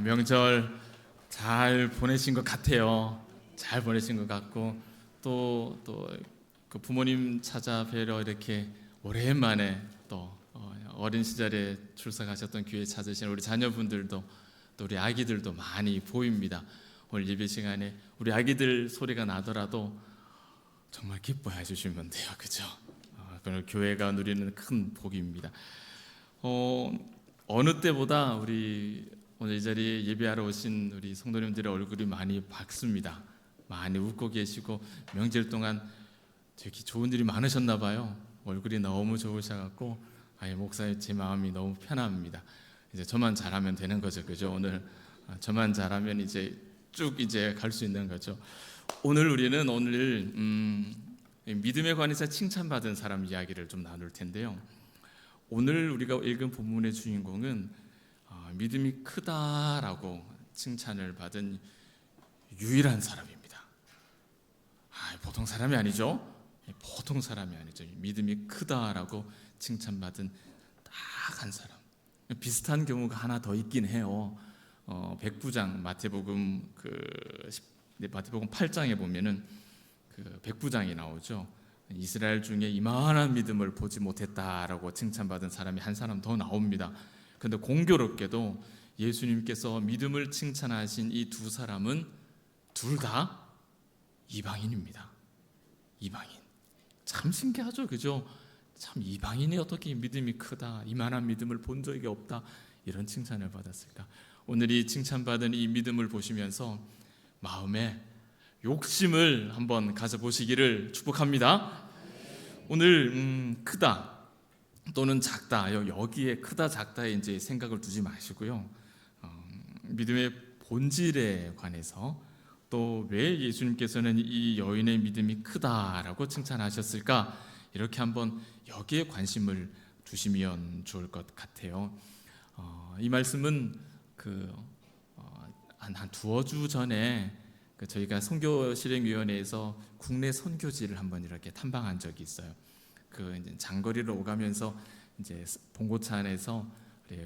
명절 잘 보내신 것 같아요. 잘 보내신 것 같고 또 그 부모님 찾아뵈러 이렇게 오랜만에 또 어린 시절에 출석하셨던 교회 찾으신 우리 자녀분들도 또 우리 아기들도 많이 보입니다. 오늘 예배 시간에 우리 아기들 소리가 나더라도 정말 기뻐해 주시면 돼요. 그죠? 그런 교회가 누리는 큰 복입니다. 어느 때보다 우리 오늘 이 자리에 예배하러 오신 우리 성도님들의 얼굴이 많이 밝습니다. 많이 웃고 계시고 명절 동안 되게 좋은 일이 많으셨나 봐요. 얼굴이 너무 좋으셔갖고 목사님 제 마음이 너무 편합니다. 이제 저만 잘하면 되는 거죠, 그죠? 오늘 저만 잘하면 이제 쭉 이제 갈 수 있는 거죠. 오늘 믿음에 관해서 칭찬받은 사람 이야기를 좀 나눌 텐데요. 오늘 우리가 읽은 본문의 주인공은 믿음이 크다라고 칭찬을 받은 유일한 사람입니다. 보통 사람이 아니죠. 보통 사람이 아니죠. 믿음이 크다라고 칭찬받은 딱 한 사람. 비슷한 경우가 하나 더 있긴 해요. 백부장 마태복음 8장에 보면은 그 백부장이 나오죠. 이스라엘 중에 이만한 믿음을 보지 못했다라고 칭찬받은 사람이 한 사람 더 나옵니다. 그런데 공교롭게도 예수님께서 믿음을 칭찬하신 이 두 사람은 둘 다 이방인입니다. 이방인. 참 신기하죠, 그죠? 참 이방인이 어떻게 믿음이 크다, 이만한 믿음을 본 적이 없다 이런 칭찬을 받았을까? 오늘 이 칭찬받은 이 믿음을 보시면서 마음에 욕심을 한번 가져보시기를 축복합니다. 오늘 크다 또는 작다 여기에 크다 작다에 이제 생각을 두지 마시고요. 믿음의 본질에 관해서 또 왜 예수님께서는 이 여인의 믿음이 크다라고 칭찬하셨을까 이렇게 한번 여기에 관심을 두시면 좋을 것 같아요. 이 말씀은 한 두어 주 전에 저희가 선교실행위원회에서 국내 선교지를 한번 이렇게 탐방한 적이 있어요. 이제 장거리를 오가면서 이제 봉고차 안에서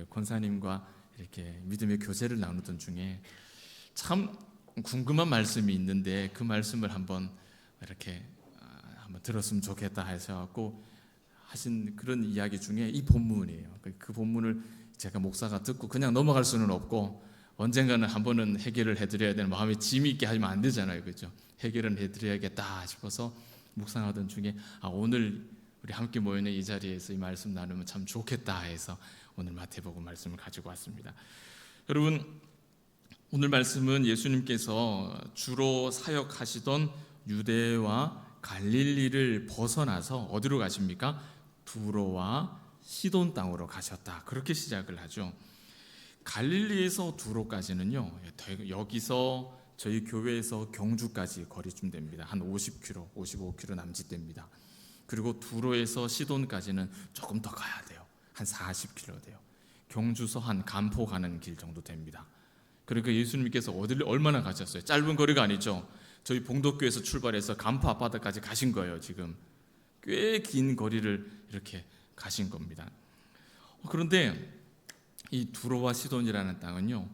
권사님과 이렇게 믿음의 교제를 나누던 중에 참 궁금한 말씀이 있는데 그 말씀을 한번 이렇게 한번 들었으면 좋겠다 하셔갖고 하신 그런 이야기 중에 이 본문이에요. 그 본문을 제가 목사가 듣고 그냥 넘어갈 수는 없고 언젠가는 한 번은 해결을 해드려야 되는 마음에 짐이 있게 하면 안 되잖아요, 그렇죠? 해결은 해드려야겠다 싶어서 묵상하던 중에 오늘 우리 함께 모여있는 이 자리에서 이 말씀 나누면 참 좋겠다 해서 오늘 마태복음 말씀을 가지고 왔습니다. 여러분, 오늘 말씀은 예수님께서 주로 사역하시던 유대와 갈릴리를 벗어나서 어디로 가십니까? 두로와 시돈 땅으로 가셨다. 그렇게 시작을 하죠. 갈릴리에서 두로까지는요, 여기서 저희 교회에서 경주까지 거리 좀 됩니다. 한 50km, 55km 남짓됩니다. 그리고 두로에서 시돈까지는 조금 더 가야 돼요. 한 40km 돼요. 경주서 한 간포 가는 길 정도 됩니다. 그러니까 예수님께서 어디를 얼마나 가셨어요? 짧은 거리가 아니죠. 저희 봉덕교에서 출발해서 간포 앞바다까지 가신 거예요. 지금 꽤 긴 거리를 이렇게 가신 겁니다. 그런데 이 두로와 시돈이라는 땅은요,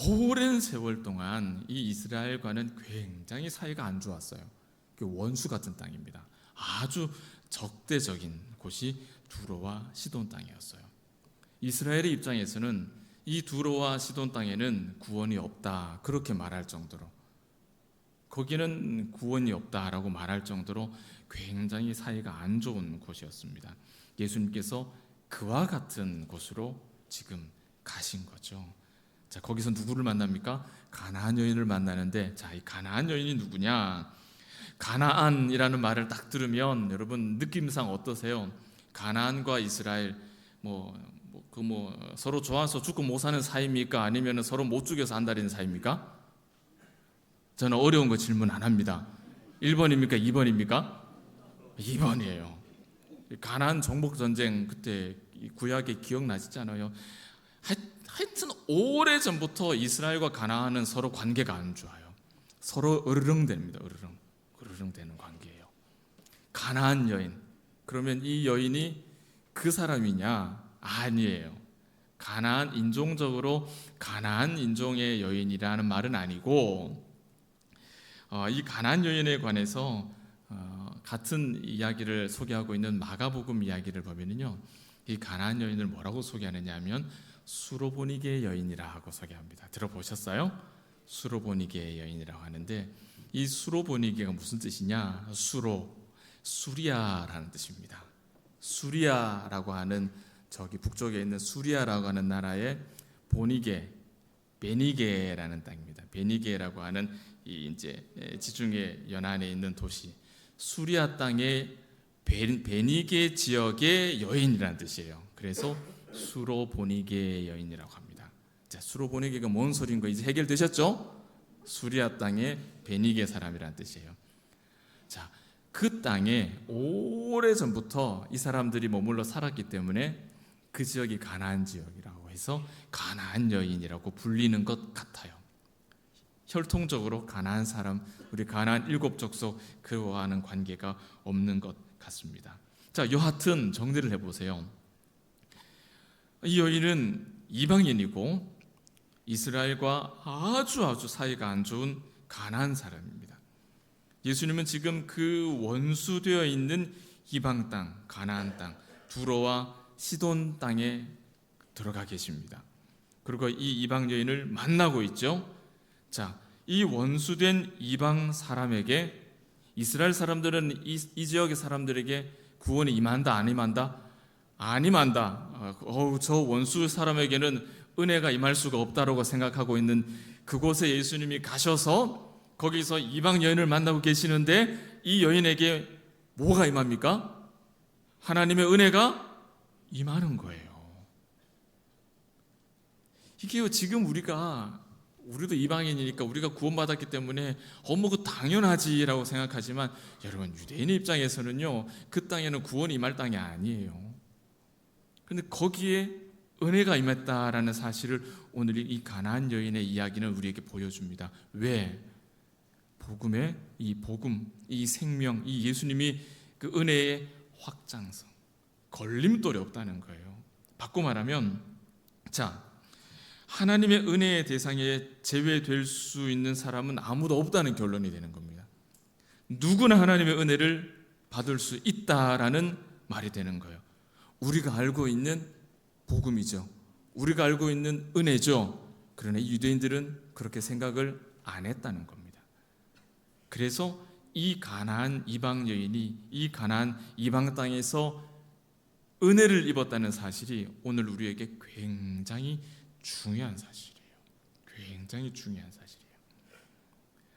오랜 세월 동안 이 이스라엘과는 굉장히 사이가 안 좋았어요. 원수 같은 땅입니다. 아주 적대적인 곳이 두로와 시돈 땅이었어요. 이스라엘의 입장에서는 이 두로와 시돈 땅에는 구원이 없다 그렇게 말할 정도로, 거기는 구원이 없다라고 말할 정도로 굉장히 사이가 안 좋은 곳이었습니다. 예수님께서 그와 같은 곳으로 지금 가신 거죠. 자, 거기서 누구를 만납니까? 가나안 여인을 만나는데, 이 가나안 여인이 누구냐? 가나안이라는 말을 딱 들으면 여러분 느낌상 어떠세요? 가나안과 이스라엘 서로 좋아서 죽고 못 사는 사이입니까? 아니면 서로 못 죽여서 안달인 사이입니까? 저는 어려운 거 질문 안 합니다. 1번입니까? 2번입니까? 2번이에요. 가나안 정복 전쟁 그때 구약에 기억나시잖아요. 하여튼 오래전부터 이스라엘과 가나안은 서로 관계가 안 좋아요. 서로 으르렁댑니다. 으르렁대는 관계예요. 가나안 여인, 그러면 이 여인이 그 사람이냐? 아니에요. 가나안 인종적으로 가나안 인종의 여인이라는 말은 아니고 이 가나안 여인에 관해서 같은 이야기를 소개하고 있는 마가복음 이야기를 보면은요, 이 가나안 여인을 뭐라고 소개하느냐 하면 수로보니게의 여인이라고 소개합니다. 들어보셨어요? 수로보니게의 여인이라고 하는데, 이 수로보니게가 무슨 뜻이냐? 수리아라는 뜻입니다. 수리아라고 하는, 저기 북쪽에 있는 수리아라고 하는 나라의 보니게, 베니게라는 땅입니다. 베니게라고 하는 이 이제 지중해 연안에 있는 도시, 수리아 땅의 베니게 지역의 여인이라는 뜻이에요. 그래서 수로보니게 여인이라고 합니다. 자, 수로보니게가 뭔 소리인 거 이제 해결되셨죠? 수리아 땅의 베니게 사람이라는 뜻이에요. 자, 그 땅에 오래전부터 이 사람들이 머물러 살았기 때문에 그 지역이 가나안 지역이라고 해서 가나안 여인이라고 불리는 것 같아요. 혈통적으로 가나안 사람, 우리 가나안 일곱 족속 그와는 관계가 없는 것 같습니다. 자, 여하튼 정리를 해보세요. 이 여인은 이방인이고 이스라엘과 아주 사이가 안 좋은 가나안 사람입니다. 예수님은 지금 그 원수되어 있는 이방 땅, 가나안 땅, 두로와 시돈 땅에 들어가 계십니다. 그리고 이 이방 여인을 만나고 있죠. 자, 이 원수된 이방 사람에게, 이스라엘 사람들은 이 지역의 사람들에게 구원이 임한다 안 임한다? 안 임한다. 저 원수 사람에게는 은혜가 임할 수가 없다라고 생각하고 있는 그곳에 예수님이 가셔서 거기서 이방 여인을 만나고 계시는데, 이 여인에게 뭐가 임합니까? 하나님의 은혜가 임하는 거예요. 이게요, 지금 우리도 이방인이니까 우리가 구원받았기 때문에 그거 당연하지라고 생각하지만, 여러분, 유대인의 입장에서는요, 그 땅에는 구원이 임할 땅이 아니에요. 그런데 거기에 은혜가 임했다라는 사실을 오늘 이 가나안 여인의 이야기는 우리에게 보여줍니다. 왜? 복음의 이 복음, 이 생명, 이 예수님이 그 은혜의 확장성, 걸림돌이 없다는 거예요. 바꿔 말하면, 자, 하나님의 은혜의 대상에 제외될 수 있는 사람은 아무도 없다는 결론이 되는 겁니다. 누구나 하나님의 은혜를 받을 수 있다라는 말이 되는 거예요. 우리가 알고 있는 복음이죠. 우리가 알고 있는 은혜죠. 그러나 유대인들은 그렇게 생각을 안 했다는 겁니다. 그래서 이 가나안 이방 여인이 이 가나안 이방 땅에서 은혜를 입었다는 사실이 오늘 우리에게 굉장히 중요한 사실이에요. 굉장히 중요한 사실이에요.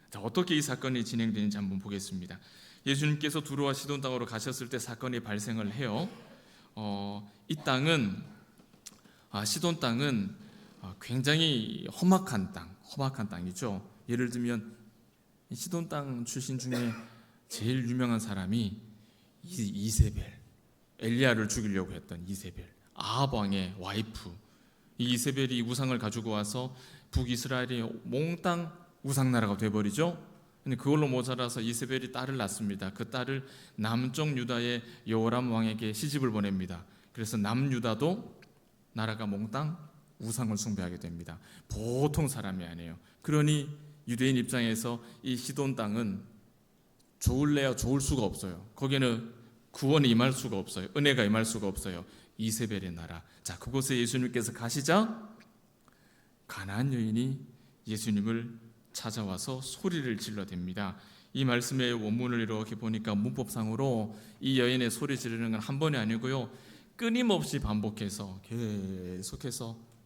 자, 어떻게 이 사건이 진행되는지 한번 보겠습니다. 예수님께서 두로와 시돈 땅으로 가셨을 때 사건이 발생을 해요. 이 땅은 시돈 땅은 굉장히 험악한 땅이죠. 예를 들면 시돈 땅 출신 중에 제일 유명한 사람이 이세벨, 엘리야를 죽이려고 했던 이세벨, 아합 왕의 와이프. 이 이세벨이 우상을 가지고 와서 북이스라엘이 몽땅 우상나라가 돼버리죠. 근데 그걸로 모자라서 이세벨이 딸을 낳습니다. 그 딸을 남쪽 유다의 여호람 왕에게 시집을 보냅니다. 그래서 남유다도 나라가 몽땅 우상을 숭배하게 됩니다. 보통 사람이 아니에요. 그러니 유대인 입장에서 이 시돈 땅은 좋을래야 좋을 수가 없어요. 거기는 구원이 임할 수가 없어요. 은혜가 임할 수가 없어요. 이세벨의 나라. 자, 그곳에 예수님께서 가시자 가나안 여인이 예수님을 찾아와서 소리를 질러댑니다. 이 말씀의 원문을 이렇게 보니까 문법상으로 이 여인의 소리 지르는 건 한 번이 아니고요, 끊임없이 반복해서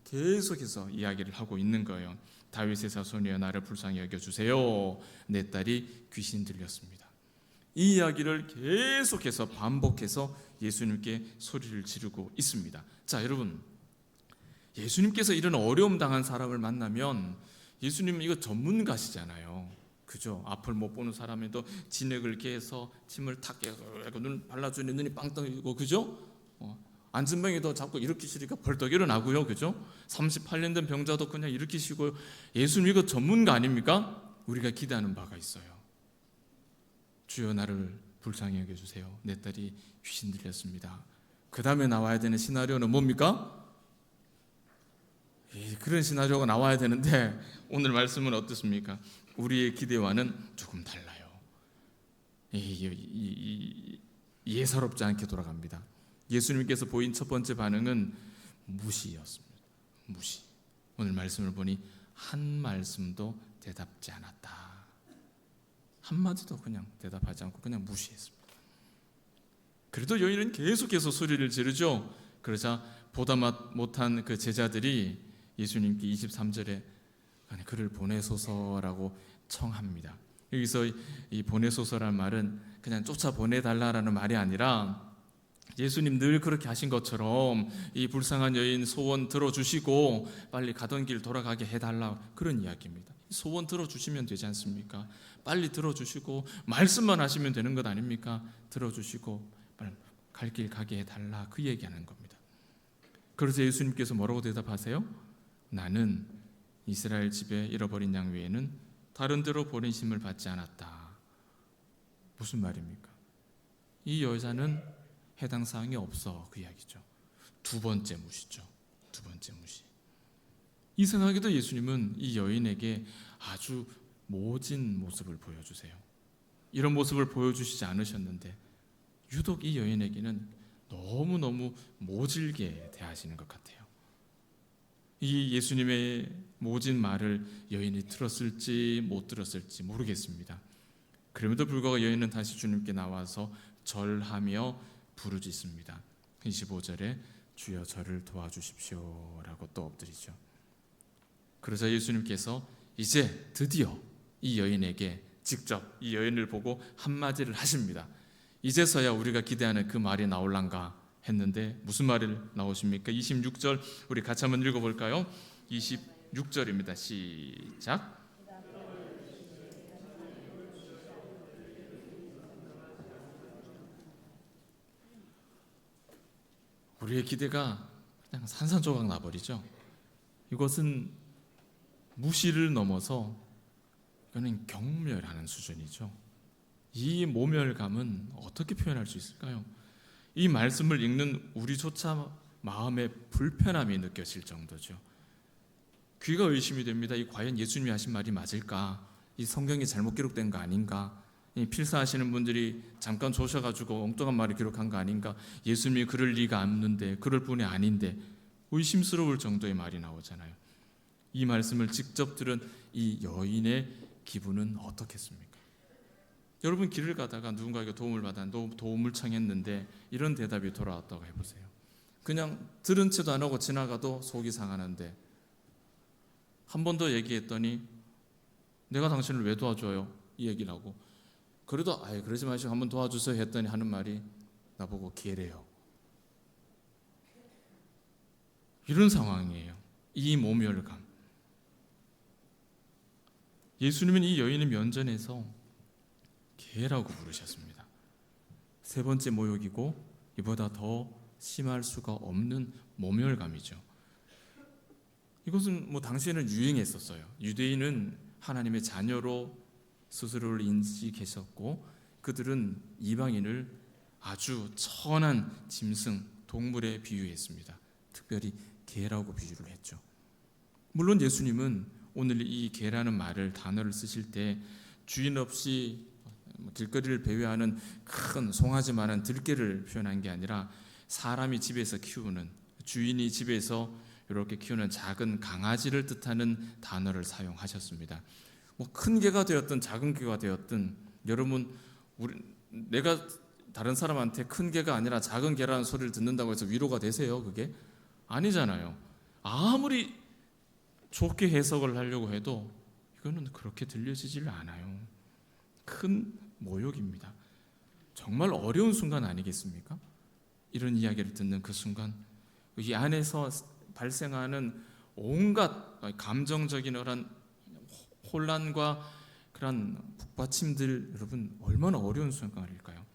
계속해서 이야기를 하고 있는 거예요. 다윗의 자손이여 나를 불쌍히 여겨주세요. 내 딸이 귀신 들렸습니다. 이 이야기를 계속해서 반복해서 예수님께 소리를 지르고 있습니다. 자, 여러분, 예수님께서 이런 어려움 당한 사람을 만나면 예수님은 이거 전문가시잖아요. 그죠? 앞을 못 보는 사람에도 진액을 깨서 침을 탁 깨서 눈 발라주니 눈이 빵 떠이고, 그죠? 안진병이도 자꾸 일으키시니까 벌떡 일어나고요, 그죠? 38년 된 병자도 그냥 일으키시고요. 예수님 이거 전문가 아닙니까? 우리가 기대하는 바가 있어요. 주여 나를 불쌍히 여겨주세요. 내 딸이 귀신 들렸습니다. 그 다음에 나와야 되는 시나리오는 뭡니까? 그런 시나리오가 나와야 되는데 오늘 말씀은 어떻습니까? 우리의 기대와는 조금 달라요. 예사롭지 않게 돌아갑니다. 예수님께서 보인 첫 번째 반응은 무시였습니다. 무시. 오늘 말씀을 보니 한 말씀도 대답지 않았다. 한마디도 그냥 대답하지 않고 그냥 무시했습니다. 그래도 여인은 계속해서 소리를 지르죠. 그러자 보다 못한 그 제자들이 예수님께 23절에 그를 보내소서라고 청합니다. 여기서 이 보내소서란 말은 그냥 쫓아 보내달라라는 말이 아니라 예수님 늘 그렇게 하신 것처럼 이 불쌍한 여인 소원 들어주시고 빨리 가던 길 돌아가게 해달라, 그런 이야기입니다. 소원 들어주시면 되지 않습니까? 빨리 들어주시고 말씀만 하시면 되는 것 아닙니까? 들어주시고 빨리 갈 길 가게 해달라, 그 얘기하는 겁니다. 그래서 예수님께서 뭐라고 대답하세요? 나는 이스라엘 집에 잃어버린 양 외에는 다른 데로 보내심을 받지 않았다. 무슨 말입니까? 이 여자는 해당 사항이 없어, 그 이야기죠. 두 번째 무시죠. 두 번째 무시. 이상하게도 예수님은 이 여인에게 아주 모진 모습을 보여주세요. 이런 모습을 보여주시지 않으셨는데 유독 이 여인에게는 너무너무 모질게 대하시는 것 같아요. 이 예수님의 모진 말을 여인이 들었을지 못 들었을지 모르겠습니다. 그럼에도 불구하고 여인은 다시 주님께 나와서 절하며 부르짖습니다. 25절에 주여 저를 도와주십시오 라고 또 엎드리죠. 그러자 예수님께서 이제 드디어 이 여인에게 직접 이 여인을 보고 한마디를 하십니다. 이제서야 우리가 기대하는 그 말이 나올란가 했는데 무슨 말이 나오십니까? 26절 우리 같이 한번 읽어볼까요? 26절입니다. 시작. 우리의 기대가 그냥 산산조각 나버리죠. 이것은 무시를 넘어서 이거는 경멸하는 수준이죠. 이 모멸감은 어떻게 표현할 수 있을까요? 이 말씀을 읽는 우리조차 마음에 불편함이 느껴질 정도죠. 귀가 의심이 됩니다. 이 과연 예수님이 하신 말이 맞을까? 이 성경이 잘못 기록된 거 아닌가? 이 필사하시는 분들이 잠깐 조셔가지고 엉뚱한 말을 기록한 거 아닌가? 예수님이 그럴 리가 없는데, 그럴 분이 아닌데 의심스러울 정도의 말이 나오잖아요. 이 말씀을 직접 들은 이 여인의 기분은 어떻겠습니까? 여러분 길을 가다가 누군가에게 도움을 받았는데 도움을 청했는데 이런 대답이 돌아왔다고 해보세요. 그냥 들은 채도 안 하고 지나가도 속이 상하는데 한 번 더 얘기했더니 내가 당신을 왜 도와줘요? 이 얘기를 하고 그래도 그러지 마시고 한번 도와주세요 했더니 하는 말이 나보고 개래요. 이런 상황이에요. 이 모멸감. 예수님은 이 여인의 면전에서 개라고 부르셨습니다. 세 번째 모욕이고 이보다 더 심할 수가 없는 모멸감이죠. 이것은 당시에는 유행했었어요. 유대인은 하나님의 자녀로 스스로를 인식했었고 그들은 이방인을 아주 천한 짐승, 동물에 비유했습니다. 특별히 개라고 비유를 했죠. 물론 예수님은 오늘 이 개라는 단어를 쓰실 때 주인 없이 길거리를 배회하는 큰 송아지 많은 들개를 표현한 게 아니라 사람이 집에서 키우는, 주인이 집에서 이렇게 키우는 작은 강아지를 뜻하는 단어를 사용하셨습니다. 큰 개가 되었든 작은 개가 되었든 여러분 내가 다른 사람한테 큰 개가 아니라 작은 개라는 소리를 듣는다고 해서 위로가 되세요? 그게 아니잖아요. 아무리 좋게 해석을 하려고 해도 이거는 그렇게 들려지질 않아요. 큰 모욕입니다. 정말 어려운 순간 아니겠습니까? 이런 이야기를 듣는 그 순간 이 안에서 발생하는 온갖 감정적인 그런 혼란과 그런 북받침들 여러분 얼마나 어려운 순간일까요?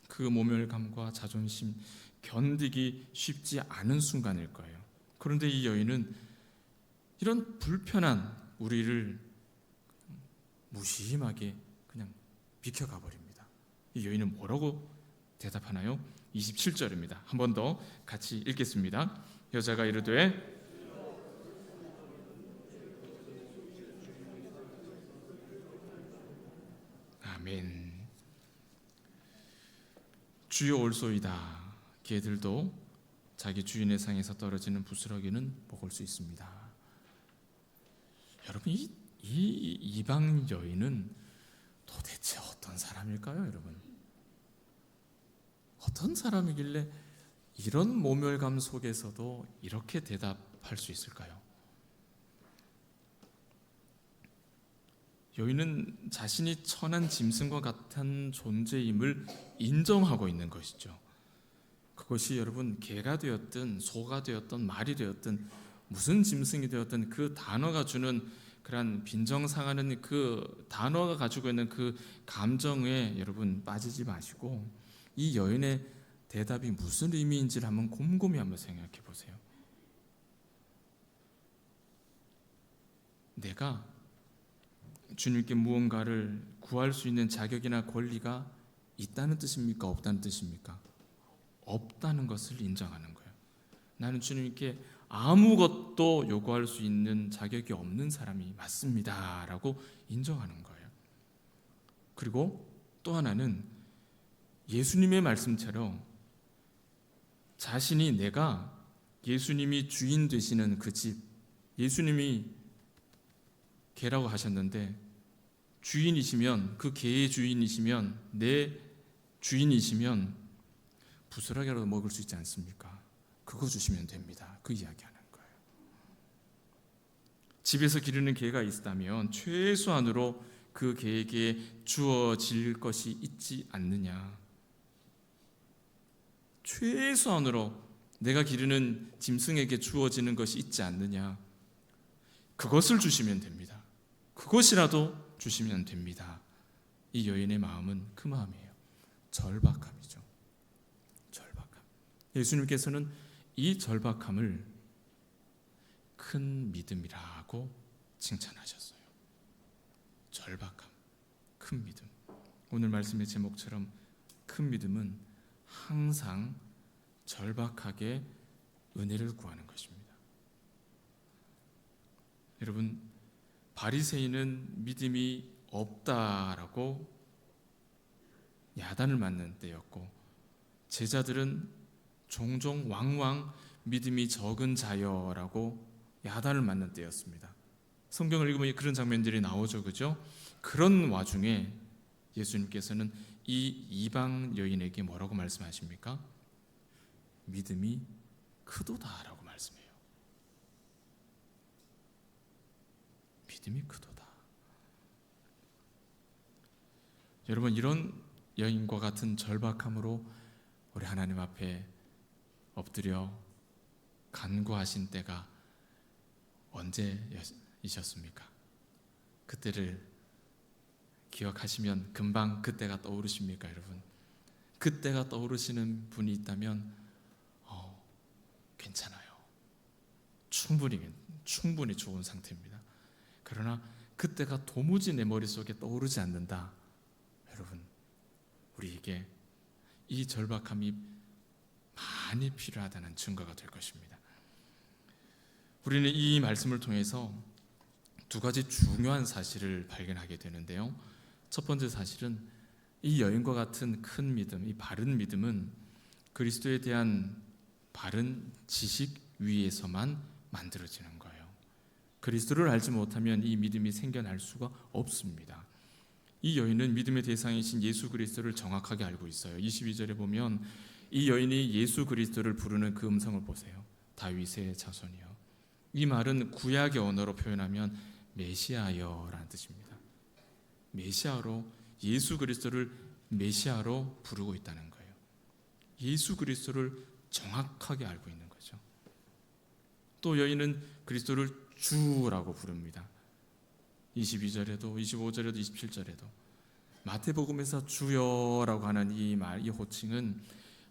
그 모멸감과 자존심 견디기 쉽지 않은 순간일 거예요. 그런데 이 여인은 이런 불편한 우리를 무심하게 그냥 비켜가 버립니다. 이 여인은 뭐라고 대답하나요? 27절입니다. 한 번 더 같이 읽겠습니다. 여자가 이르되 아멘. 주여 올소이다. 개들도 자기 주인의 상에서 떨어지는 부스러기는 먹을 수 있습니다. 여러분, 이 이방 여인은 도대체 어떤 사람일까요, 여러분? 어떤 사람이길래 이런 모멸감 속에서도 이렇게 대답할 수 있을까요? 여인은 자신이 천한 짐승과 같은 존재임을 인정하고 있는 것이죠. 그것이 여러분 개가 되었든 소가 되었든 말이 되었든 무슨 짐승이 되었든 그 단어가 주는 그런 빈정상하는 그 단어가 가지고 있는 그 감정에 여러분 빠지지 마시고 이 여인의 대답이 무슨 의미인지를 한번 곰곰이 한번 생각해 보세요. 내가 주님께 무언가를 구할 수 있는 자격이나 권리가 있다는 뜻입니까? 없다는 뜻입니까? 없다는 것을 인정하는 거예요. 나는 주님께 아무것도 요구할 수 있는 자격이 없는 사람이 맞습니다 라고 인정하는 거예요. 그리고 또 하나는 예수님의 말씀처럼 자신이 내가 예수님이 주인 되시는 그 집, 예수님이 개라고 하셨는데 주인이시면, 그 개의 주인이시면, 내 주인이시면 부스러기라도 먹을 수 있지 않습니까? 그거 주시면 됩니다. 그 이야기하는 거예요. 집에서 기르는 개가 있다면 최소한으로 그 개에게 주어질 것이 있지 않느냐. 최소한으로 내가 기르는 짐승에게 주어지는 것이 있지 않느냐. 그것을 주시면 됩니다. 그것이라도 주시면 됩니다. 이 여인의 마음은 그 마음이에요. 절박함이죠. 절박함. 예수님께서는 이 절박함을 큰 믿음이라고 칭찬하셨어요. 절박함, 큰 믿음. 오늘 말씀의 제목처럼 큰 믿음은 항상 절박하게 은혜를 구하는 것입니다. 여러분, 바리새인은 믿음이 없다라고 야단을 맞는 때였고 제자들은 종종 왕왕 믿음이 적은 자여라고 야단을 맞는 때였습니다. 성경을 읽으면 그런 장면들이 나오죠, 그죠? 그런 와중에 예수님께서는 이 이방 여인에게 뭐라고 말씀하십니까? 믿음이 크도다라고 말씀해요. 믿음이 크도다. 여러분, 이런 여인과 같은 절박함으로 우리 하나님 앞에 엎드려 간구하신 때가 언제이셨습니까? 그때를 기억하시면 금방 그때가 떠오르십니까, 여러분? 그때가 떠오르시는 분이 있다면 괜찮아요. 충분히 좋은 상태입니다. 그러나 그때가 도무지 내 머릿속에 떠오르지 않는다. 여러분, 우리에게 이 절박함이 많이 필요하다는 증거가 될 것입니다. 우리는 이 말씀을 통해서 두 가지 중요한 사실을 발견하게 되는데요. 첫 번째 사실은 이 여인과 같은 큰 믿음, 이 바른 믿음은 그리스도에 대한 바른 지식 위에서만 만들어지는 거예요. 그리스도를 알지 못하면 이 믿음이 생겨날 수가 없습니다. 이 여인은 믿음의 대상이신 예수 그리스도를 정확하게 알고 있어요. 22절에 보면 이 여인이 예수 그리스도를 부르는 그 음성을 보세요. 다윗의 자손이요. 이 말은 구약의 언어로 표현하면 메시아여라는 뜻입니다. 메시아로, 예수 그리스도를 메시아로 부르고 있다는 거예요. 예수 그리스도를 정확하게 알고 있는 거죠. 또 여인은 그리스도를 주라고 부릅니다. 22절에도 25절에도 27절에도 마태복음에서 주여라고 하는 이 말, 이 호칭은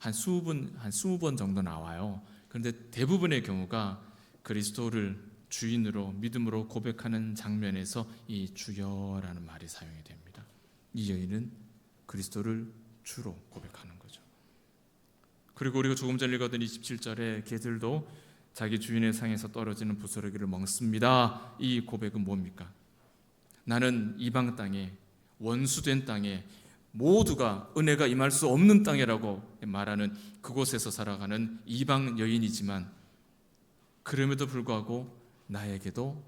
한 20번 정도 나와요. 그런데 대부분의 경우가 그리스도를 주인으로 믿음으로 고백하는 장면에서 이 주여라는 말이 사용이 됩니다. 이 여인은 그리스도를 주로 고백하는 거죠. 그리고 우리가 조금 전에 읽었던 27절에 개들도 자기 주인의 상에서 떨어지는 부스러기를 먹습니다. 이 고백은 뭡니까? 나는 이방 땅에 원수된 땅에, 모두가 은혜가 임할 수 없는 땅이라고 말하는 그곳에서 살아가는 이방 여인이지만, 그럼에도 불구하고 나에게도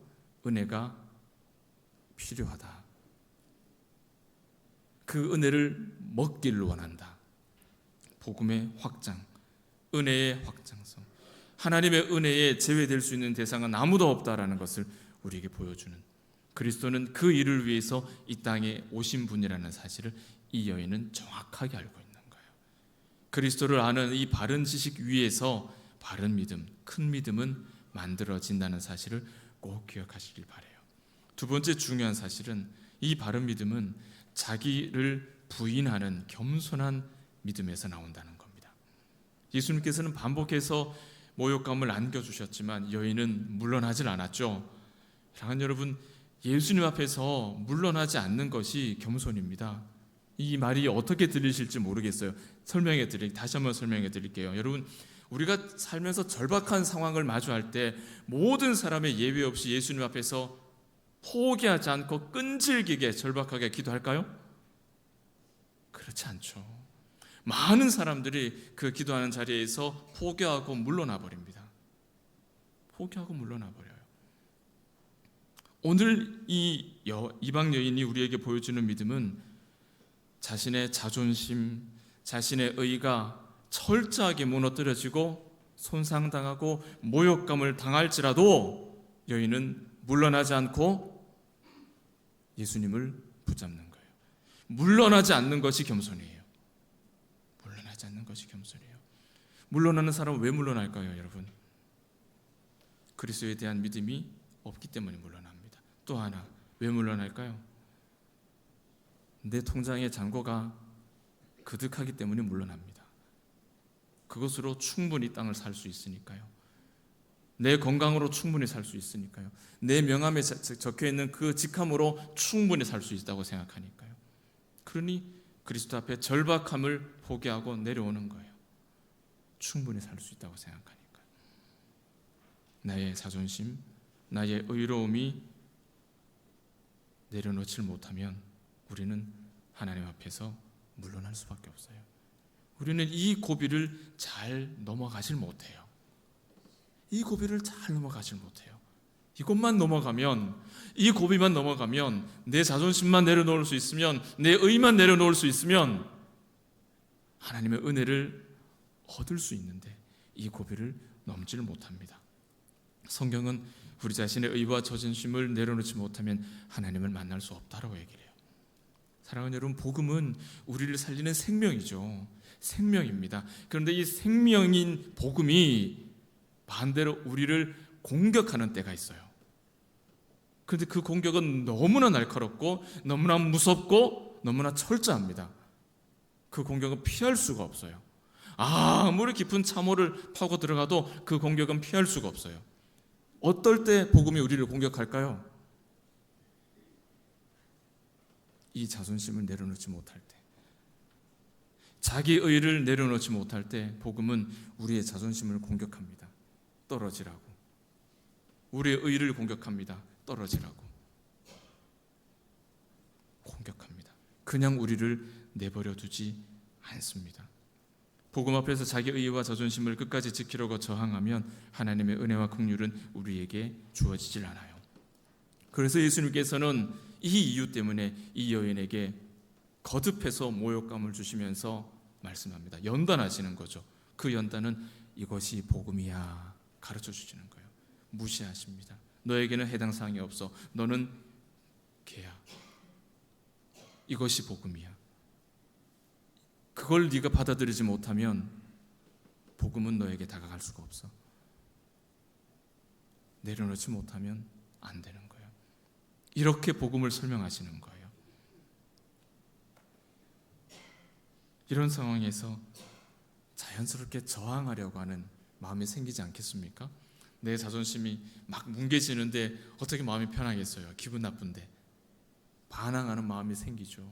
은혜가 필요하다. 그 은혜를 먹기를 원한다. 복음의 확장, 은혜의 확장성, 하나님의 은혜에 제외될 수 있는 대상은 아무도 없다라는 것을 우리에게 보여주는, 그리스도는 그 일을 위해서 이 땅에 오신 분이라는 사실을 이 여인은 정확하게 알고 있는 거예요. 그리스도를 아는 이 바른 지식 위에서 바른 믿음, 큰 믿음은 만들어진다는 사실을 꼭 기억하시길 바라요. 두 번째 중요한 사실은, 이 바른 믿음은 자기를 부인하는 겸손한 믿음에서 나온다는 겁니다. 예수님께서는 반복해서 모욕감을 안겨주셨지만 여인은 물러나질 않았죠. 사랑하는 여러분, 예수님 앞에서 물러나지 않는 것이 겸손입니다. 이 말이 어떻게 들리실지 모르겠어요. 다시 한번 설명해 드릴게요. 여러분, 우리가 살면서 절박한 상황을 마주할 때 모든 사람의 예외 없이 예수님 앞에서 포기하지 않고 끈질기게 절박하게 기도할까요? 그렇지 않죠. 많은 사람들이 그 기도하는 자리에서 포기하고 물러나 버립니다. 포기하고 물러나 버려요. 오늘 이 이방 여인이 우리에게 보여주는 믿음은 자신의 자존심, 자신의 의가 철저하게 무너뜨려지고 손상당하고 모욕감을 당할지라도 여인은 물러나지 않고 예수님을 붙잡는 거예요. 물러나지 않는 것이 겸손이에요. 물러나지 않는 것이 겸손이에요. 물러나는 사람은 왜 물러날까요, 여러분? 그리스도에 대한 믿음이 없기 때문에 물러납니다. 또 하나, 왜 물러날까요? 내 통장의 잔고가 그득하기 때문에 물러납니다. 그것으로 충분히 땅을 살 수 있으니까요. 내 건강으로 충분히 살 수 있으니까요. 내 명함에 적혀있는 그 직함으로 충분히 살 수 있다고 생각하니까요. 그러니 그리스도 앞에 절박함을 포기하고 내려오는 거예요. 충분히 살 수 있다고 생각하니까요. 나의 자존심, 나의 의로움이 내려놓질 못하면 우리는 하나님 앞에서 물러날 수밖에 없어요. 우리는 이 고비를 잘 넘어가질 못해요. 이 고비를 잘 넘어가질 못해요. 이것만 넘어가면, 이 고비만 넘어가면, 내 자존심만 내려놓을 수 있으면, 내 의만 내려놓을 수 있으면 하나님의 은혜를 얻을 수 있는데 이 고비를 넘지를 못합니다. 성경은 우리 자신의 의와 자존심을 내려놓지 못하면 하나님을 만날 수 없다라고 얘기를 해요. 사랑하는 여러분, 복음은 우리를 살리는 생명이죠. 생명입니다. 그런데 이 생명인 복음이 반대로 우리를 공격하는 때가 있어요. 그런데 그 공격은 너무나 날카롭고 너무나 무섭고 너무나 철저합니다. 그 공격은 피할 수가 없어요. 아무리 깊은 참호를 파고 들어가도 그 공격은 피할 수가 없어요. 어떨 때 복음이 우리를 공격할까요? 이 자존심을 내려놓지 못할 때, 자기 의를 내려놓지 못할 때 복음은 우리의 자존심을 공격합니다. 떨어지라고. 우리의 의를 공격합니다. 떨어지라고. 공격합니다. 그냥 우리를 내버려 두지 않습니다. 복음 앞에서 자기 의와 자존심을 끝까지 지키려고 저항하면 하나님의 은혜와 긍휼은 우리에게 주어지질 않아요. 그래서 예수님께서는 이 이유 때문에 이 여인에게 거듭해서 모욕감을 주시면서 말씀합니다. 연단하시는 거죠. 그 연단은 이것이 복음이야 가르쳐 주시는 거예요. 무시하십니다. 너에게는 해당 사항이 없어. 너는 개야. 이것이 복음이야. 그걸 네가 받아들이지 못하면 복음은 너에게 다가갈 수가 없어. 내려놓지 못하면 안 되는 거예요. 이렇게 복음을 설명하시는 거예요. 이런 상황에서 자연스럽게 저항하려고 하는 마음이 생기지 않겠습니까? 내 자존심이 막 뭉개지는데 어떻게 마음이 편하겠어요? 기분 나쁜데. 반항하는 마음이 생기죠.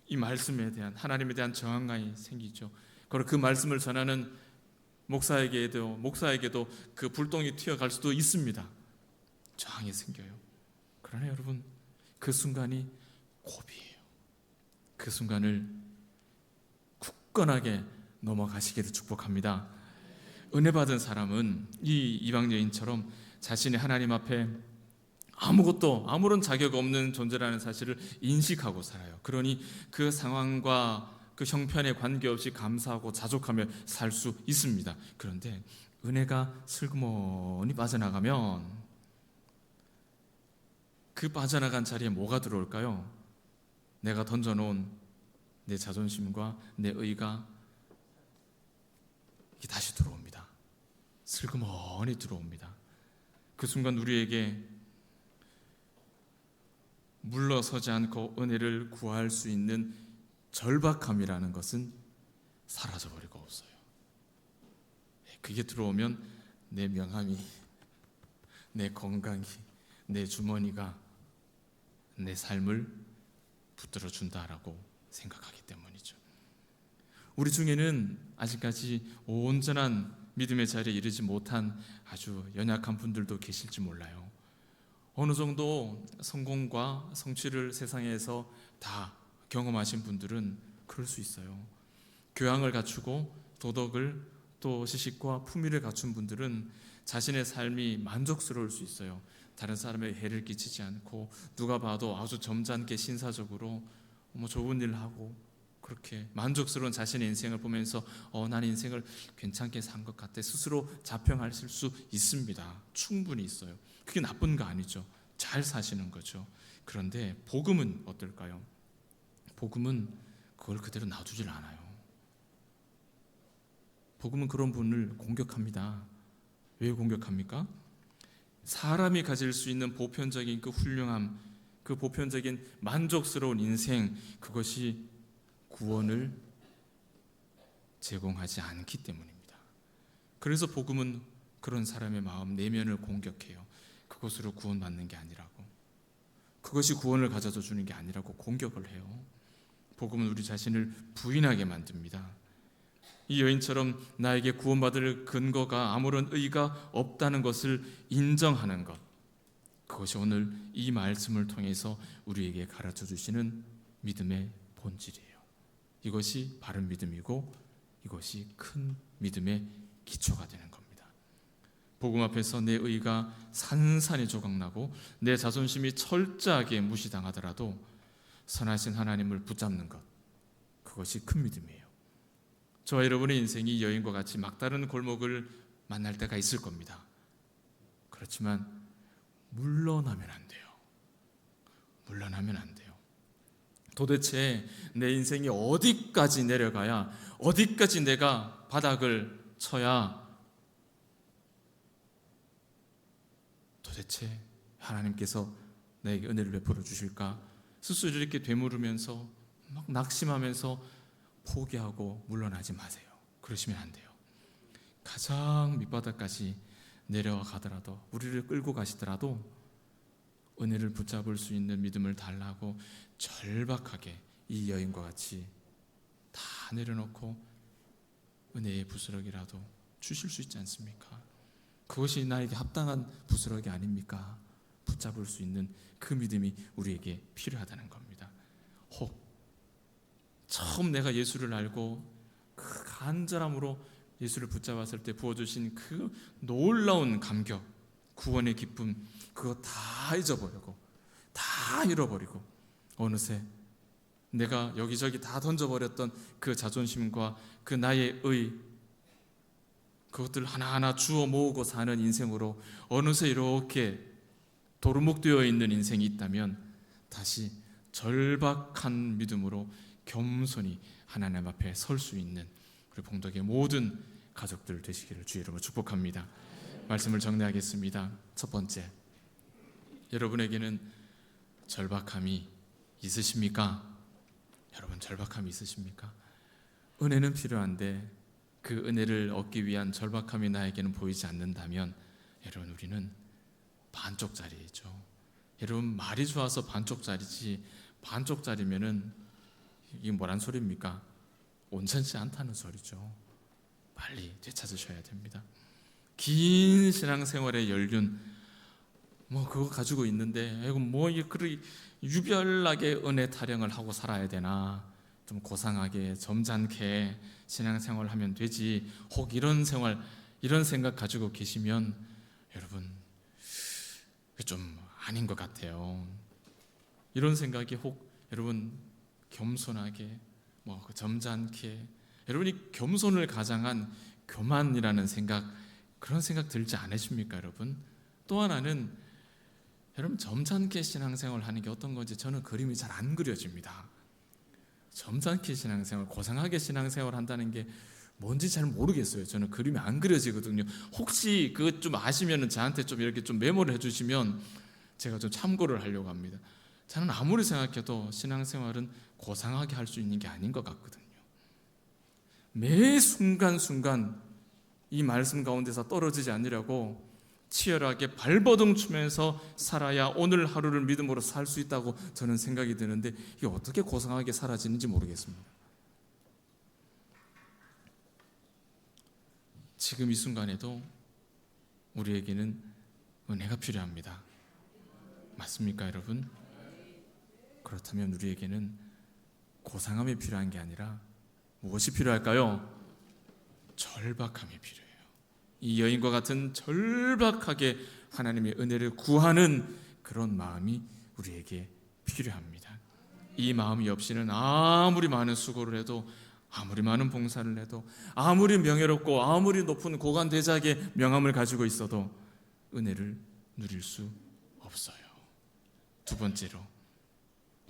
이 말씀에 대한, 하나님에 대한 저항감이 생기죠. 그리고 그 말씀을 전하는 목사에게도 그 불똥이 튀어갈 수도 있습니다. 저항이 생겨요. 그러나 여러분, 그 순간이 고비예요. 그 순간을 굳건하게 넘어가시기를 축복합니다. 은혜 받은 사람은 이 이방 여인처럼 자신이 하나님 앞에 아무런 자격 없는 존재라는 사실을 인식하고 살아요. 그러니 그 상황과 그 형편에 관계없이 감사하고 자족하며 살 수 있습니다. 그런데 은혜가 슬그머니 빠져나가면 그 빠져나간 자리에 뭐가 들어올까요? 내가 던져놓은 내 자존심과 내 의가 이게 다시 들어옵니다. 슬그머니 들어옵니다. 그 순간 우리에게 물러서지 않고 은혜를 구할 수 있는 절박함이라는 것은 사라져버리고 없어요. 그게 들어오면 내 명함이, 내 건강이, 내 주머니가 내 삶을 붙들어준다라고 생각하기 때문이죠. 우리 중에는 아직까지 온전한 믿음의 자리에 이르지 못한 아주 연약한 분들도 계실지 몰라요. 어느 정도 성공과 성취를 세상에서 다 경험하신 분들은 그럴 수 있어요. 교양을 갖추고 도덕을 또 지식과 품위를 갖춘 분들은 자신의 삶이 만족스러울 수 있어요. 다른 사람에게 해를 끼치지 않고 누가 봐도 아주 점잖게 신사적으로 좋은 일 하고 그렇게 만족스러운 자신의 인생을 보면서 난 인생을 괜찮게 산 것 같아 스스로 자평하실 수 있습니다. 충분히 있어요. 그게 나쁜 거 아니죠. 잘 사시는 거죠. 그런데 복음은 어떨까요? 복음은 그걸 그대로 놔두질 않아요. 복음은 그런 분을 공격합니다. 왜 공격합니까? 사람이 가질 수 있는 보편적인 그 훌륭함, 그 보편적인 만족스러운 인생, 그것이 구원을 제공하지 않기 때문입니다. 그래서 복음은 그런 사람의 마음 내면을 공격해요. 그것으로 구원받는 게 아니라고, 그것이 구원을 가져다 주는 게 아니라고 공격을 해요. 복음은 우리 자신을 부인하게 만듭니다. 이 여인처럼 나에게 구원받을 근거가 아무런 의의가 없다는 것을 인정하는 것, 그것이 오늘 이 말씀을 통해서 우리에게 가르쳐 주시는 믿음의 본질이에요. 이것이 바른 믿음이고 이것이 큰 믿음의 기초가 되는 겁니다. 복음 앞에서 내 의가 산산이 조각나고 내 자존심이 철저하게 무시당하더라도 선하신 하나님을 붙잡는 것, 그것이 큰 믿음이에요. 저와 여러분의 인생이 여인과 같이 막다른 골목을 만날 때가 있을 겁니다. 그렇지만 물러나면 안 돼요. 물러나면 안 돼요. 도대체 내 인생이 어디까지 내려가야, 어디까지 내가 바닥을 쳐야 도대체 하나님께서 나에게 은혜를 베풀어 주실까? 스스로 이렇게 되물으면서 막 낙심하면서 포기하고 물러나지 마세요. 그러시면 안 돼요. 가장 밑바닥까지 내려가더라도, 우리를 끌고 가시더라도 은혜를 붙잡을 수 있는 믿음을 달라고 절박하게 이 여인과 같이 다 내려놓고 은혜의 부스러기라도 주실 수 있지 않습니까? 그것이 나에게 합당한 부스러기 아닙니까? 붙잡을 수 있는 그 믿음이 우리에게 필요하다는 겁니다. 혹 처음 내가 예수를 알고 그 간절함으로 예수를 붙잡았을 때 부어주신 그 놀라운 감격, 구원의 기쁨, 그거 다 잊어버리고 다 잃어버리고 어느새 내가 여기저기 다 던져버렸던 그 자존심과 그 나의 의, 그것들 하나하나 주워 모으고 사는 인생으로 어느새 이렇게 도루묵되어 있는 인생이 있다면 다시 절박한 믿음으로 겸손히 하나님 앞에 설 수 있는 우리 봉덕의 모든 가족들 되시기를 주의 이름으로 축복합니다. 말씀을 정리하겠습니다. 첫 번째, 여러분에게는 절박함이 있으십니까? 여러분, 절박함이 있으십니까? 은혜는 필요한데 그 은혜를 얻기 위한 절박함이 나에게는 보이지 않는다면 여러분, 우리는 반쪽짜리죠. 여러분, 말이 좋아서 반쪽짜리지, 반쪽짜리면은 이게 뭐란 소리입니까? 온전치 않다는 소리죠. 빨리 되찾으셔야 됩니다. 긴 신앙생활의 연륜, 뭐 그거 가지고 있는데 이거 뭐 그리 유별나게 은혜 타령을 하고 살아야 되나, 좀 고상하게 점잖게 신앙생활을 하면 되지, 혹 이런 생각 가지고 계시면 여러분 좀 아닌 것 같아요. 이런 생각이 혹 여러분 겸손하게 뭐 점잖게, 여러분이 겸손을 가장한 교만이라는 생각, 그런 생각 들지 않으십니까 여러분? 또 하나는 여러분 점잖게 신앙생활 하는 게 어떤 건지 저는 그림이 잘 안 그려집니다. 점잖게 신앙생활, 고상하게 신앙생활 한다는 게 뭔지 잘 모르겠어요. 저는 그림이 안 그려지거든요. 혹시 그것 좀 아시면은 저한테 좀 이렇게 좀 메모를 해주시면 제가 좀 참고를 하려고 합니다. 저는 아무리 생각해도 신앙생활은 고상하게 할 수 있는 게 아닌 것 같거든요. 매 순간순간 이 말씀 가운데서 떨어지지 않으려고 치열하게 발버둥 치면서 살아야 오늘 하루를 믿음으로 살 수 있다고 저는 생각이 드는데, 이게 어떻게 고상하게 사라지는지 모르겠습니다. 지금 이 순간에도 우리에게는 은혜가 필요합니다. 맞습니까 여러분? 그렇다면 우리에게는 고상함이 필요한 게 아니라 무엇이 필요할까요? 절박함이 필요해요. 이 여인과 같은 절박하게 하나님의 은혜를 구하는 그런 마음이 우리에게 필요합니다. 이 마음이 없이는 아무리 많은 수고를 해도, 아무리 많은 봉사를 해도, 아무리 명예롭고 아무리 높은 고관대작의 명함을 가지고 있어도 은혜를 누릴 수 없어요. 두 번째로,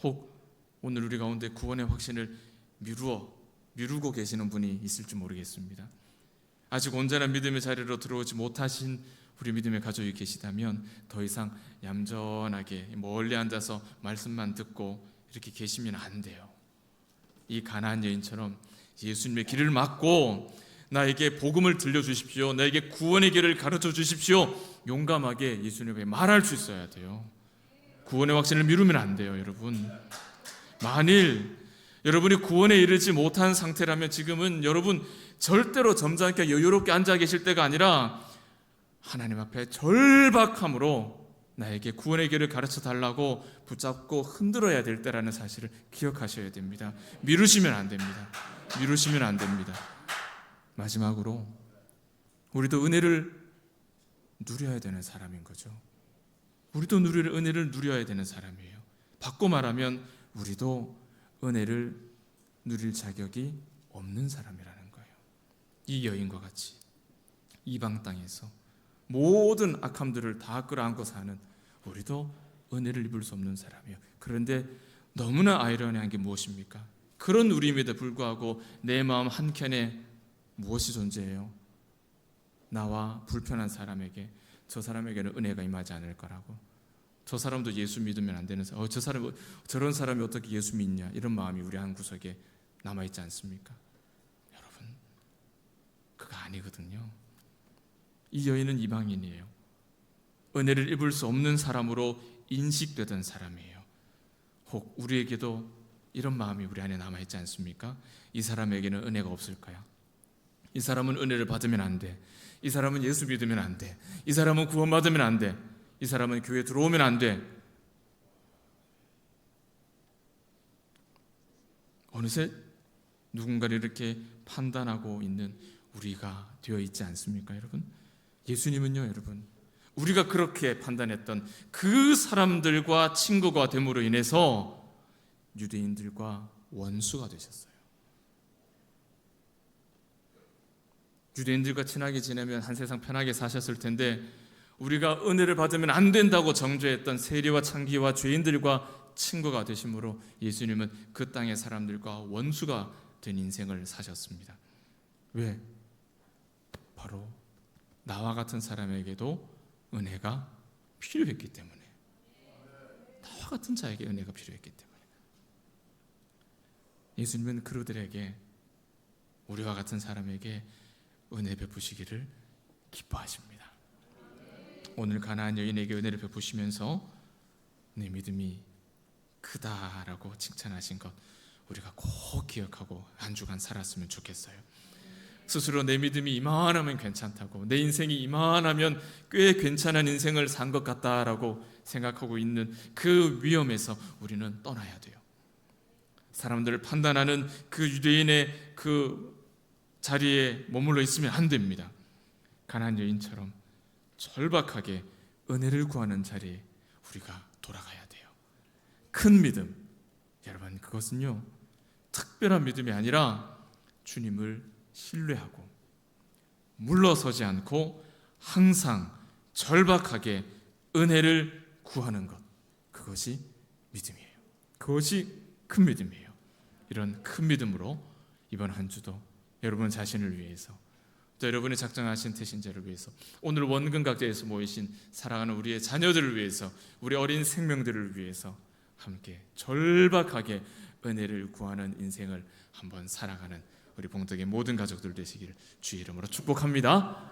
혹 오늘 우리 가운데 구원의 확신을 미루고 계시는 분이 있을지 모르겠습니다. 아직 온전한 믿음의 자리로 들어오지 못하신 우리 믿음의 가족이 계시다면 더 이상 얌전하게 멀리 앉아서 말씀만 듣고 이렇게 계시면 안 돼요. 이 가나안 여인처럼 예수님의 길을 막고 나에게 복음을 들려주십시오, 나에게 구원의 길을 가르쳐 주십시오, 용감하게 예수님에게 말할 수 있어야 돼요. 구원의 확신을 미루면 안 돼요 여러분. 만일 여러분이 구원에 이르지 못한 상태라면 지금은 여러분 절대로 점잖게 여유롭게 앉아 계실 때가 아니라 하나님 앞에 절박함으로 나에게 구원의 길을 가르쳐 달라고 붙잡고 흔들어야 될 때라는 사실을 기억하셔야 됩니다. 미루시면 안 됩니다. 미루시면 안 됩니다. 마지막으로 우리도 은혜를 누려야 되는 사람인 거죠. 우리도 은혜를 누려야 되는 사람이에요. 바꿔 말하면 우리도 은혜를 누릴 자격이 없는 사람이라는 거예요. 이 여인과 같이 이방 땅에서 모든 악함들을 다 끌어안고 사는 우리도 은혜를 입을 수 없는 사람이에요. 그런데 너무나 아이러니한 게 무엇입니까? 그런 우리임에도 불구하고 내 마음 한켠에 무엇이 존재해요? 나와 불편한 사람에게, 저 사람에게는 은혜가 임하지 않을 거라고. 저 사람도 예수 믿으면 안 되는 사람, 저런 사람이 어떻게 예수 믿냐, 이런 마음이 우리 한 구석에 남아있지 않습니까? 여러분, 그거 아니거든요. 이 여인은 이방인이에요. 은혜를 입을 수 없는 사람으로 인식되던 사람이에요. 혹 우리에게도 이런 마음이 우리 안에 남아있지 않습니까? 이 사람에게는 은혜가 없을까요? 이 사람은 은혜를 받으면 안 돼. 이 사람은 예수 믿으면 안 돼. 이 사람은 구원받으면 안 돼. 이 사람은 교회 들어오면 안 돼. 어느새 누군가를 이렇게 판단하고 있는 우리가 되어 있지 않습니까 여러분? 예수님은요 여러분, 우리가 그렇게 판단했던 그 사람들과 친구가 됨으로 인해서 유대인들과 원수가 되셨어요. 유대인들과 친하게 지내면 한 세상 편하게 사셨을 텐데, 우리가 은혜를 받으면 안 된다고 정죄했던 세리와 창기와 죄인들과 친구가 되심으로 예수님은 그 땅의 사람들과 원수가 된 인생을 사셨습니다. 왜? 바로 나와 같은 사람에게도 은혜가 필요했기 때문에, 나와 같은 자에게 은혜가 필요했기 때문에 예수님은 그들에게, 우리와 같은 사람에게 은혜 베푸시기를 기뻐하십니다. 오늘 가나안 여인에게 은혜를 베푸시면서 내 믿음이 크다라고 칭찬하신 것 우리가 꼭 기억하고 한 주간 살았으면 좋겠어요. 스스로 내 믿음이 이만하면 괜찮다고, 내 인생이 이만하면 꽤 괜찮은 인생을 산 것 같다라고 생각하고 있는 그 위험에서 우리는 떠나야 돼요. 사람들을 판단하는 그 유대인의 그 자리에 머물러 있으면 안 됩니다. 가나안 여인처럼 절박하게 은혜를 구하는 자리에 우리가 돌아가야 돼요. 큰 믿음, 여러분, 그것은요 특별한 믿음이 아니라 주님을 신뢰하고 물러서지 않고 항상 절박하게 은혜를 구하는 것, 그것이 믿음이에요. 그것이 큰 믿음이에요. 이런 큰 믿음으로 이번 한 주도 여러분 자신을 위해서, 또 여러분의 작정하신 태신자를 위해서, 오늘 원근각자에서 모이신 사랑하는 우리의 자녀들을 위해서, 우리 어린 생명들을 위해서 함께 절박하게 은혜를 구하는 인생을 한번 살아가는 우리 봉덕의 모든 가족들 되시기를 주의 이름으로 축복합니다.